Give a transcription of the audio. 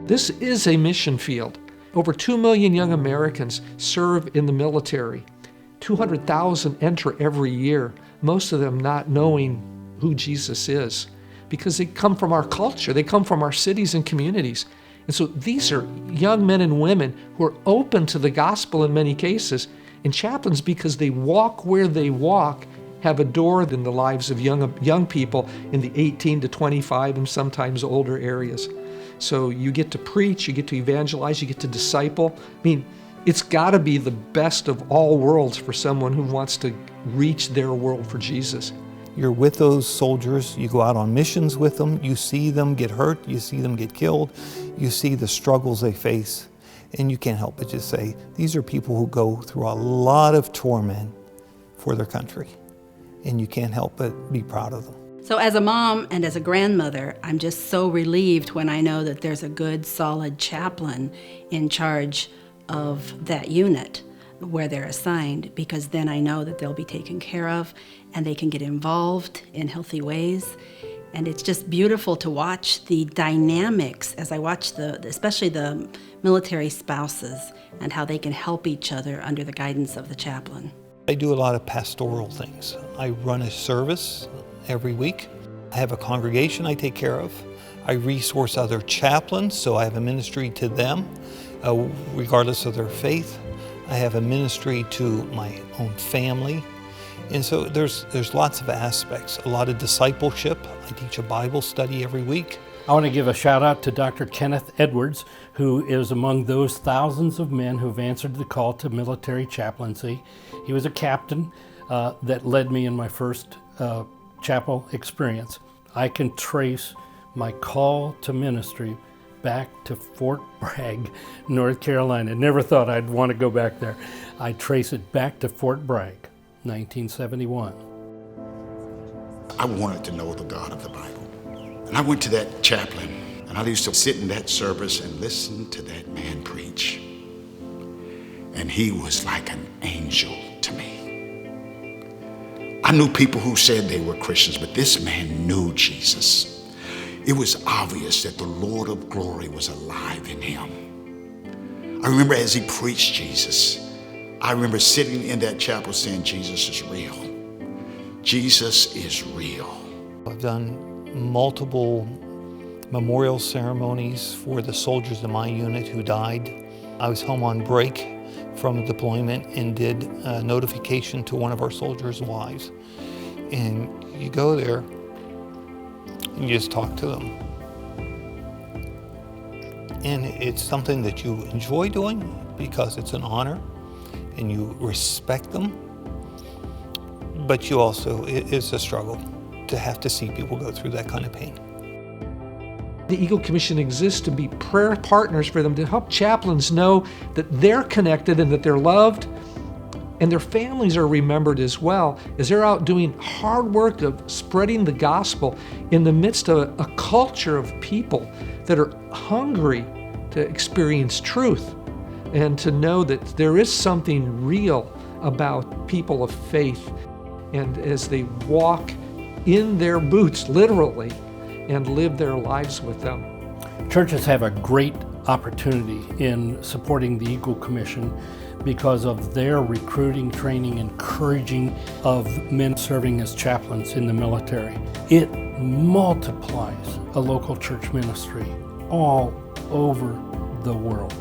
This is a mission field. Over 2 million young Americans serve in the military. 200,000 enter every year, most of them not knowing who Jesus is, because they come from our culture, they come from our cities and communities. And so these are young men and women who are open to the gospel in many cases, and chaplains, because they walk where they walk, have adored in the lives of young people in the 18 to 25 and sometimes older areas. So you get to preach, you get to evangelize, you get to disciple. I mean, it's got to be the best of all worlds for someone who wants to reach their world for Jesus. You're with those soldiers, you go out on missions with them, you see them get hurt, you see them get killed, you see the struggles they face, and you can't help but just say, these are people who go through a lot of torment for their country, and you can't help but be proud of them. So as a mom and as a grandmother, I'm just so relieved when I know that there's a good, solid chaplain in charge of that unit where they're assigned, because then I know that they'll be taken care of and they can get involved in healthy ways. And it's just beautiful to watch the dynamics as I watch especially the military spouses and how they can help each other under the guidance of the chaplain. I do a lot of pastoral things. I run a service every week. I have a congregation I take care of. I resource other chaplains, so I have a ministry to them, regardless of their faith. I have a ministry to my own family. And so there's lots of aspects, a lot of discipleship. I teach a Bible study every week. I want to give a shout out to Dr. Kenneth Edwards, who is among those thousands of men who've answered the call to military chaplaincy. He was a captain that led me in my first chapel experience. I can trace my call to ministry back to Fort Bragg, North Carolina. Never thought I'd want to go back there. I trace it back to Fort Bragg, 1971. I wanted to know the God of the Bible. And I went to that chaplain, and I used to sit in that service and listen to that man preach. And he was like an angel to me. I knew people who said they were Christians, but this man knew Jesus. It was obvious that the Lord of glory was alive in him. I remember as he preached Jesus, I remember sitting in that chapel saying, Jesus is real. Jesus is real. I've done multiple memorial ceremonies for the soldiers in my unit who died. I was home on break from a deployment and did a notification to one of our soldiers' wives. And you go there and you just talk to them. And it's something that you enjoy doing because it's an honor and you respect them. But you also, it's a struggle to have to see people go through that kind of pain. The Eagle Commission exists to be prayer partners for them, to help chaplains know that they're connected and that they're loved, and their families are remembered as well, as they're out doing hard work of spreading the gospel in the midst of a culture of people that are hungry to experience truth and to know that there is something real about people of faith. And as they walk in their boots, literally, and live their lives with them. Churches have a great opportunity in supporting the Eagle Commission because of their recruiting, training, encouraging of men serving as chaplains in the military. It multiplies a local church ministry all over the world.